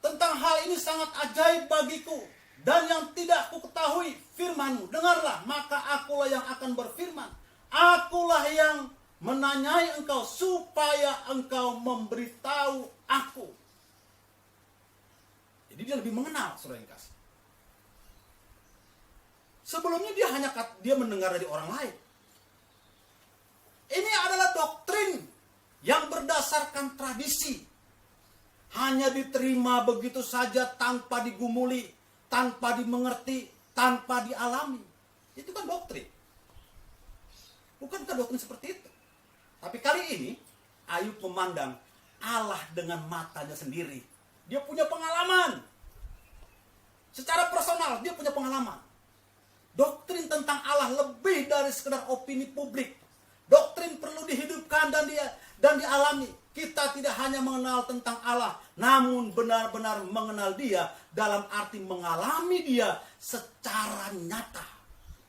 Tentang hal ini sangat ajaib bagiku, dan yang tidak aku ketahui firman-Mu. Dengarlah, maka akulah yang akan berfirman. Akulah yang menanyai engkau supaya engkau memberitahu aku. Jadi dia lebih mengenal, saudara yang kasih. Sebelumnya dia mendengar dari orang lain. Ini adalah doktrin yang berdasarkan tradisi. Hanya diterima begitu saja tanpa digumuli, tanpa dimengerti, tanpa dialami. Itu kan doktrin. Bukankah doktrin seperti itu? Tapi kali ini Ayub memandang Allah dengan matanya sendiri. Dia punya pengalaman. Secara personal dia punya pengalaman. Doktrin tentang Allah lebih dari sekedar opini publik. Doktrin perlu dihidupkan dan dialami. Kita tidak hanya mengenal tentang Allah, namun benar-benar mengenal Dia dalam arti mengalami Dia secara nyata.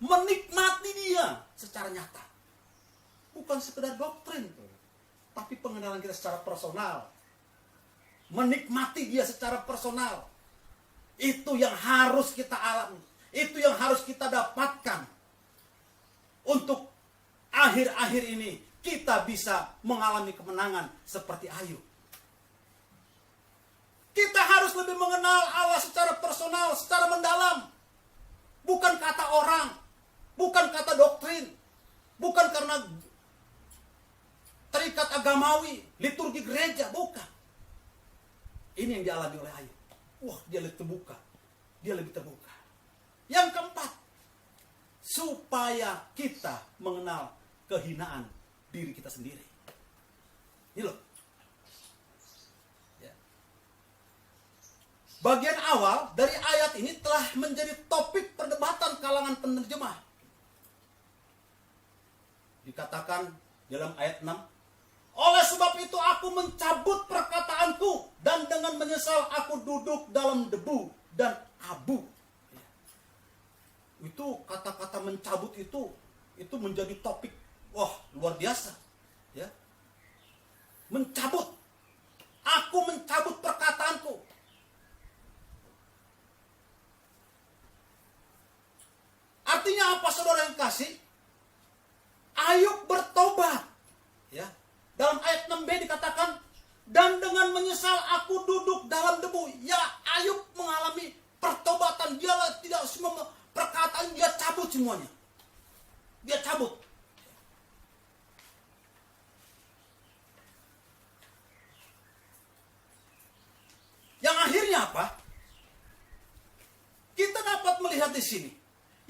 Menikmati Dia secara nyata. Bukan sekedar doktrin, tapi pengenalan kita secara personal. Menikmati Dia secara personal. Itu yang harus kita alami. Itu yang harus kita dapatkan. Untuk akhir-akhir ini kita bisa mengalami kemenangan seperti Ayub. Kita harus lebih mengenal Allah secara personal, secara mendalam. Bukan kata orang, bukan kata doktrin, bukan karena terikat agamawi, liturgi gereja, bukan. Ini yang dialami oleh Ayub. Wah, dia lebih terbuka. Dia lebih terbuka. Yang keempat, supaya kita mengenal kehinaan diri kita sendiri. Ini loh. Ya. Bagian awal dari ayat ini telah menjadi topik perdebatan kalangan penerjemah. Dikatakan dalam ayat 6, oleh sebab itu aku mencabut perkataanku, dan dengan menyesal aku duduk dalam debu dan abu. Itu kata-kata mencabut itu menjadi topik, wah, luar biasa. Ya. Mencabut. Aku mencabut perkataanku. Artinya apa, saudara yang kasih? Ayub bertobat. Ya. Dalam ayat 6b dikatakan, dan dengan menyesal aku duduk dalam debu. Ya, Ayub mengalami pertobatan. Dia tidak semua perkataan, dia cabut semuanya. Dia cabut. Yang akhirnya apa? Kita dapat melihat di sini.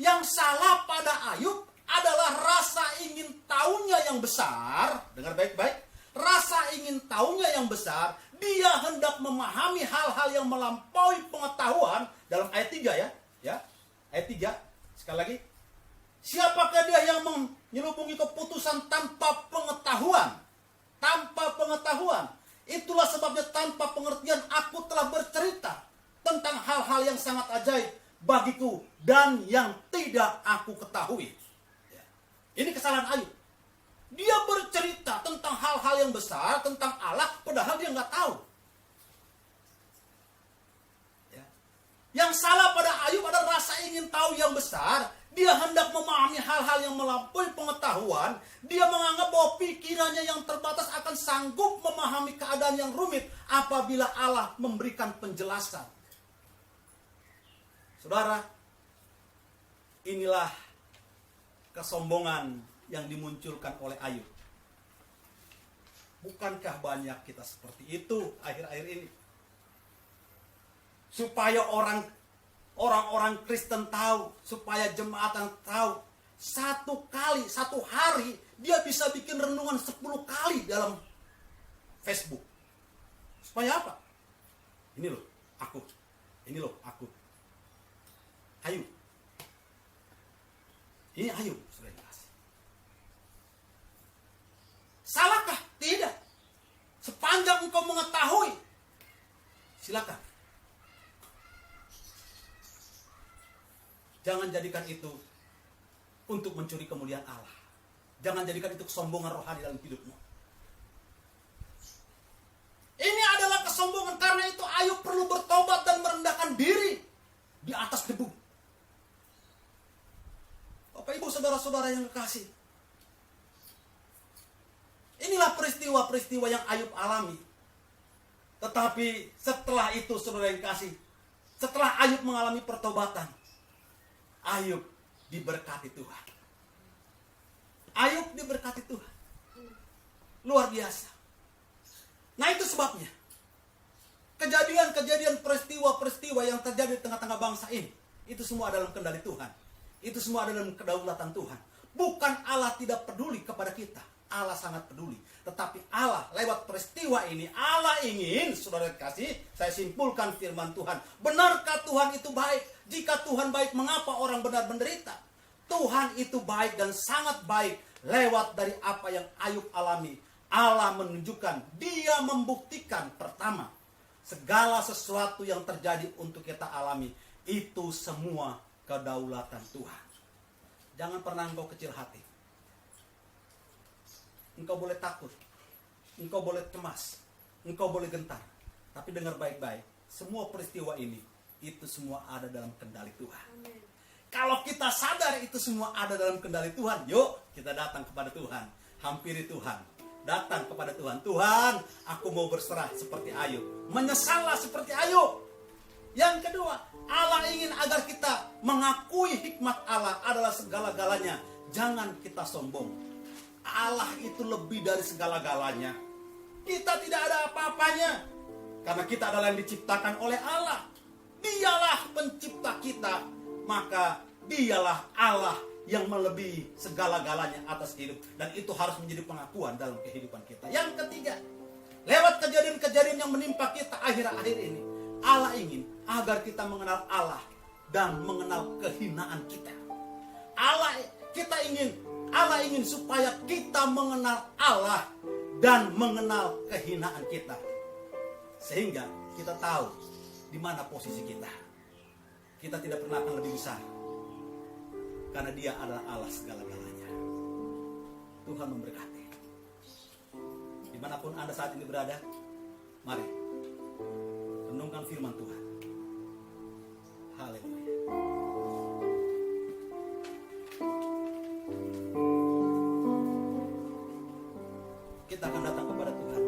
Yang salah pada Ayub adalah rasa ingin tahunya yang besar. Dengar baik-baik. Rasa ingin tahunya yang besar. Dia hendak memahami hal-hal yang melampaui pengetahuan. Dalam ayat 3 ya. Ayat 3. Sekali lagi. Siapakah dia yang menyelubungi keputusan tanpa pengetahuan? Tanpa pengetahuan. Itulah sebabnya tanpa pengertian aku telah bercerita tentang hal-hal yang sangat ajaib bagiku dan yang tidak aku ketahui. Ini kesalahan Ayub. Dia bercerita tentang hal-hal yang besar, tentang Allah, padahal dia nggak tahu. Yang salah pada Ayub adalah rasa ingin tahu yang besar. Dia hendak memahami hal-hal yang melampaui pengetahuan. Dia menganggap bahwa pikirannya yang terbatas akan sanggup memahami keadaan yang rumit apabila Allah memberikan penjelasan. Saudara, inilah kesombongan yang dimunculkan oleh Ayub. Bukankah banyak kita seperti itu akhir-akhir ini? Supaya orang-orang Kristen tahu, supaya jemaatan tahu, satu hari dia bisa bikin renungan 10 kali dalam Facebook. Supaya apa? Ini loh aku. Ayub. Ini Ayub, sudah dikasih. Salahkah? Tidak. Sepanjang engkau mengetahui, silakan. Jangan jadikan itu untuk mencuri kemuliaan Allah. Jangan jadikan itu kesombongan rohani dalam hidupmu. Ini adalah kesombongan, karena itu Ayub perlu bertobat dan merendahkan diri di atas debu. Bapak, Ibu, saudara-saudara yang kekasih, inilah peristiwa-peristiwa yang Ayub alami. Tetapi setelah itu, saudara yang kekasih, setelah Ayub mengalami pertobatan, Ayub diberkati Tuhan. Ayub diberkati Tuhan. Luar biasa. Nah, itu sebabnya kejadian-kejadian, peristiwa-peristiwa yang terjadi di tengah-tengah bangsa ini, itu semua dalam kendali Tuhan. Itu semua dalam kedaulatan Tuhan. Bukan Allah tidak peduli kepada kita. Allah sangat peduli. Tetapi Allah lewat peristiwa ini, Allah ingin, saudara kasih, saya simpulkan firman Tuhan. Benarkah Tuhan itu baik? Jika Tuhan baik, mengapa orang benar menderita? Tuhan itu baik dan sangat baik. Lewat dari apa yang Ayub alami, Allah menunjukkan, dia membuktikan pertama, segala sesuatu yang terjadi untuk kita alami, itu semua kedaulatan Tuhan. Jangan pernah engkau kecil hati. Engkau boleh takut, engkau boleh cemas, engkau boleh gentar. Tapi dengar baik-baik, semua peristiwa ini, itu semua ada dalam kendali Tuhan. Amen. Kalau kita sadar itu semua ada dalam kendali Tuhan, yuk kita datang kepada Tuhan, hampiri Tuhan, datang kepada Tuhan. Tuhan, aku mau berserah seperti Ayub, menyesallah seperti Ayub. Yang kedua, Allah ingin agar kita mengakui hikmat Allah adalah segala-galanya. Jangan kita sombong. Allah itu lebih dari segala-galanya. Kita tidak ada apa-apanya, karena kita adalah yang diciptakan oleh Allah. Dialah pencipta kita, maka dialah Allah yang melebihi segala-galanya atas hidup. Dan itu harus menjadi pengakuan dalam kehidupan kita. Yang ketiga, lewat kejadian-kejadian yang menimpa kita akhir-akhir ini, Allah ingin agar kita mengenal Allah dan mengenal kehinaan kita. Allah ingin supaya kita mengenal Allah dan mengenal kehinaan kita. Sehingga kita tahu di mana posisi kita. Kita tidak pernah akan lebih besar. Karena Dia adalah Allah segala-galanya. Tuhan memberkati. Dimanapun Anda saat ini berada, mari renungkan firman Tuhan. Haleluya. Kita akan datang kepada Tuhan.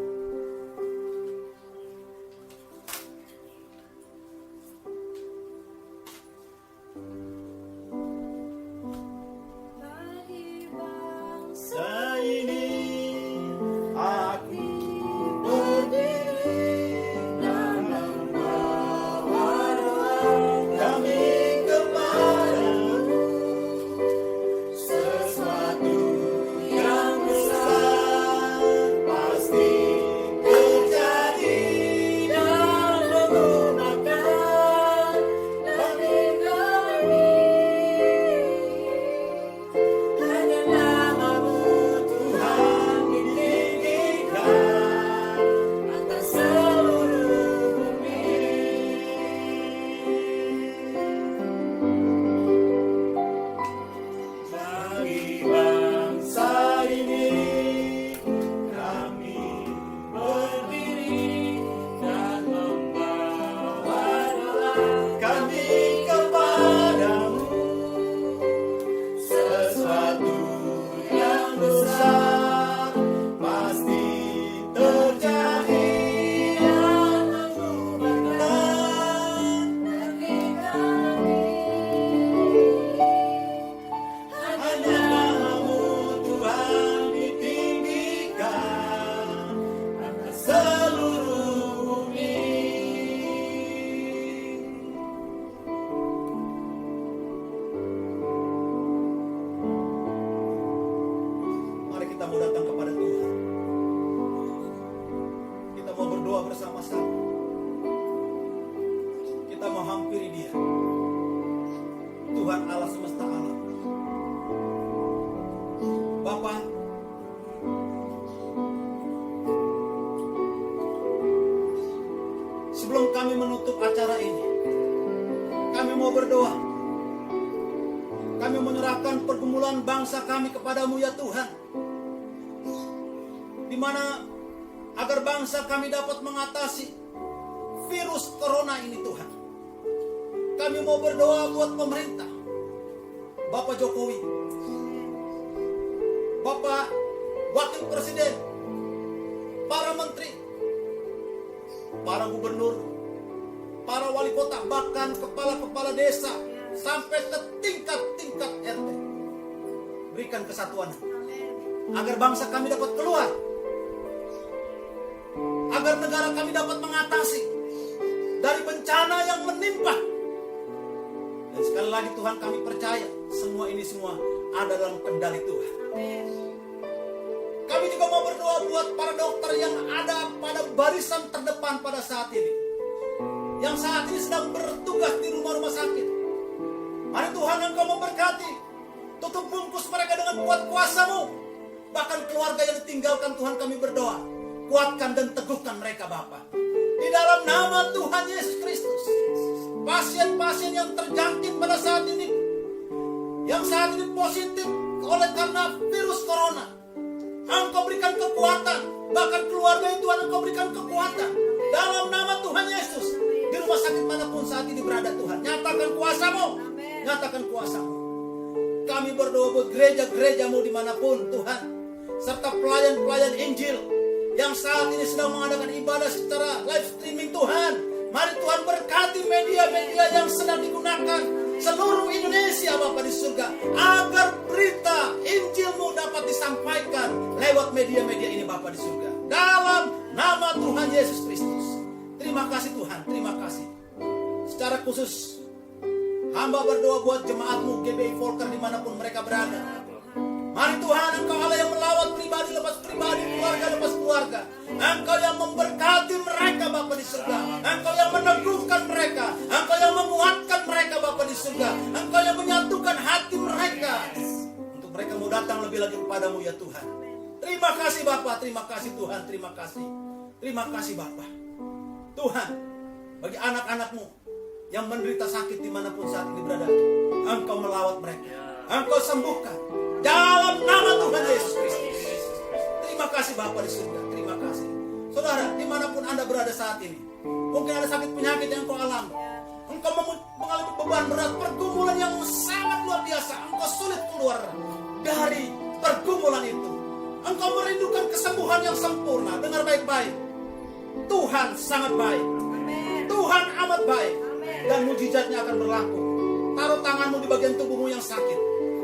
Bagi bangsa Ini aku berdiri dan membawa doa kami kepadamu. Sesuatu yang besar pasti terjadi dan menggunakan bagi kami. hanya nama-Mu Tuhan ditinggikan atas seluruh bumi. Bagi bangsa ini kami berdiri dan membawa doa kami kepadamu. Sesuatu yang besar pasti terjadi dan mengubahkan Bagi kami. hanya nama-Mu Tuhan ditinggikan atas seluruh bumi. Mari kita mau datang kepada Tuhan. Kita mau berdoa bersama-sama. Kita mau hampiri Dia. Tuhan Allah semesta alam. Bapa, sebelum kami menutup acara ini, kami mau berdoa. Kami menyerahkan pergumulan bangsa kami kepadamu ya Tuhan. Di mana agar bangsa kami dapat mengatasi virus corona ini Tuhan. Kami mau berdoa buat pemerintah, Bapak Jokowi, Bapak Wakil Presiden, para menteri, para gubernur, para wali kota, bahkan kepala-kepala desa, sampai ke tingkat-tingkat RT. Berikan kesatuan Amin. agar bangsa kami dapat keluar, agar negara kami dapat mengatasi dari bencana yang menimpa. Dan sekali lagi Tuhan, kami percaya semua ini ada dalam kendali Tuhan. Amin. Kami juga mau berdoa buat para dokter yang ada pada barisan terdepan pada saat ini, yang saat ini sedang bertugas di rumah-rumah sakit. Mari Tuhan, Engkau memberkati, tutup bungkus mereka dengan kuat kuasa-Mu. Bahkan keluarga yang ditinggalkan, Tuhan, kami berdoa, kuatkan dan teguhkan mereka Bapa. Di dalam nama Tuhan Yesus Kristus, pasien-pasien yang terjangkit pada saat ini, yang saat ini positif oleh karena virus corona, Engkau berikan kekuatan. Bahkan keluarga yang Tuhan, Engkau berikan kekuatan. Dalam nama Tuhan Yesus, di rumah sakit manapun saat ini berada Tuhan, nyatakan kuasa-Mu. Amin. Nyatakan kuasa-Mu. Kami berdoa buat gereja-gereja-Mu dimanapun Tuhan, serta pelayan-pelayan Injil yang saat ini sedang mengadakan ibadah secara live streaming Tuhan. Mari Tuhan berkati media-media yang sedang digunakan seluruh Indonesia Bapa di surga, agar berita Injil-Mu dapat disampaikan lewat media-media ini Bapa di surga. Dalam nama Tuhan Yesus Kristus. Terima kasih Tuhan, terima kasih. Secara khusus hamba berdoa buat jemaat-Mu GBI Volker dimanapun mereka berada. Mari Tuhan, Engkau Allah yang melawat pribadi lepas pribadi, keluarga lepas keluarga. Engkau yang memberkati mereka Bapa di surga. Engkau yang meneguhkan mereka. Engkau yang menguatkan mereka Bapa di surga. Engkau yang menyatukan hati mereka untuk mereka mau datang lebih lagi kepadamu ya Tuhan. Terima Terima kasih Bapa, terima kasih Tuhan, terima kasih. Terima kasih Bapa. Tuhan, bagi anak-anak-Mu yang menderita sakit dimanapun saat ini berada, Engkau melawat mereka, Engkau sembuhkan dalam nama Tuhan Yesus Kristus. Terima kasih Bapa di surga, terima kasih. Saudara, dimanapun Anda berada saat ini, mungkin ada sakit penyakit yang Engkau alami, Engkau mengalami beban berat, pergumulan yang sangat luar biasa, Engkau sulit keluar dari pergumulan itu. Engkau merindukan kesembuhan yang sempurna. Dengar baik-baik, Tuhan sangat baik. Amin. Tuhan amat baik. Amin. Dan mujizatnya akan berlaku. Taruh tanganmu di bagian tubuhmu yang sakit,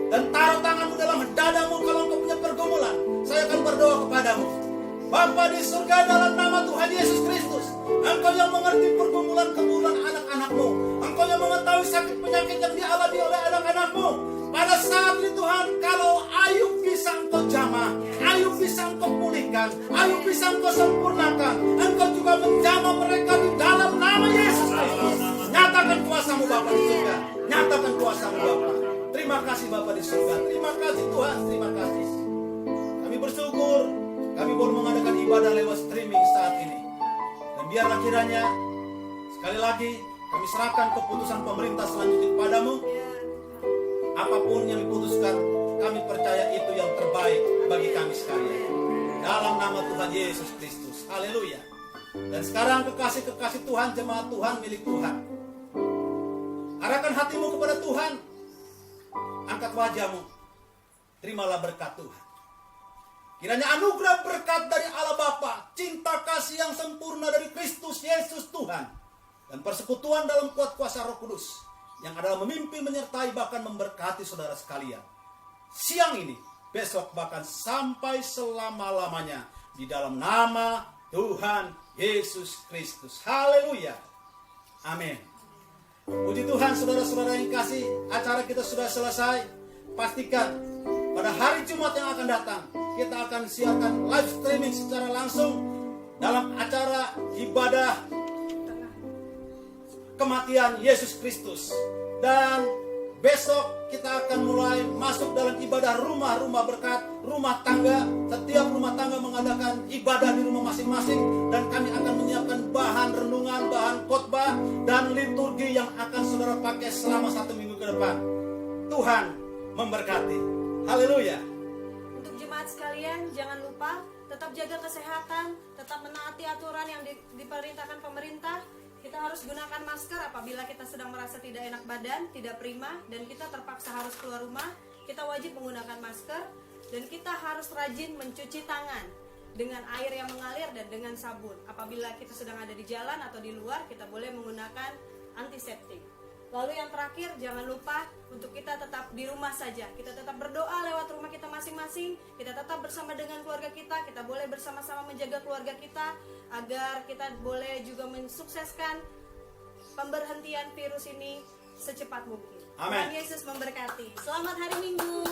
dan taruh tanganmu dalam dadamu kalau engkau punya pergumulan. Saya akan berdoa kepadamu. Bapa di surga, dalam nama Tuhan Yesus Kristus, Engkau yang mengerti pergumulan anak-anakmu, Engkau yang mengetahui sakit penyakit yang dialami oleh anak-anakmu. Pada saat ini Tuhan, kalau Ayub bisa Engkau jamah, Ayub bisa Engkau pulihkan, Ayub bisa Engkau sempurnakan, Engkau juga menjamah mereka di dalam nama Yesus Kristus. Nyatakan kuasa-Mu Bapa di surga, nyatakan kuasa-Mu Bapa. Terima kasih Bapa di surga, terima kasih Tuhan, terima kasih. Kami bersyukur, kami boleh mengadakan ibadah lewat streaming saat ini. Dan biarlah kiranya sekali lagi kami serahkan keputusan pemerintah selanjutnya kepadamu. Apapun yang diputuskan, kami percaya itu yang terbaik bagi kami sekalian. Dalam nama Tuhan Yesus Kristus. Haleluya. Dan sekarang kekasih-kekasih Tuhan, jemaat Tuhan, milik Tuhan, arahkan hatimu kepada Tuhan. Angkat wajahmu. Terimalah berkat Tuhan. Kiranya anugerah berkat dari Allah Bapa, cinta kasih yang sempurna dari Kristus Yesus Tuhan, dan persekutuan dalam kuat kuasa Roh Kudus yang adalah memimpin, menyertai, bahkan memberkati saudara sekalian siang ini, besok, bahkan sampai selama-lamanya, di dalam nama Tuhan Yesus Kristus. Haleluya. Amin. Puji Tuhan, saudara-saudara yang kasih, acara kita sudah selesai. Pastikan pada hari Jumat yang akan datang, kita akan siarkan live streaming secara langsung dalam acara ibadah kematian Yesus Kristus. Dan besok kita akan mulai masuk dalam ibadah rumah-rumah berkat, rumah tangga. Setiap rumah tangga mengadakan ibadah di rumah masing-masing, dan kami akan menyiapkan bahan renungan, bahan khotbah, dan liturgi yang akan saudara pakai selama 1 minggu ke depan. Tuhan memberkati. Haleluya. Untuk jemaat sekalian, jangan lupa tetap jaga kesehatan, tetap menaati aturan yang diperintahkan pemerintah. Kita harus gunakan masker apabila kita sedang merasa tidak enak badan, tidak prima, dan kita terpaksa harus keluar rumah. Kita wajib menggunakan masker, dan kita harus rajin mencuci tangan dengan air yang mengalir dan dengan sabun. Apabila kita sedang ada di jalan atau di luar, kita boleh menggunakan antiseptik. Lalu yang terakhir, jangan lupa untuk kita tetap di rumah saja. Kita tetap berdoa lewat rumah kita masing-masing. Kita tetap bersama dengan keluarga kita. Kita boleh bersama-sama menjaga keluarga kita, agar kita boleh juga mensukseskan pemberhentian virus ini secepat mungkin. Amin. Tuhan Yesus memberkati. Selamat hari Minggu.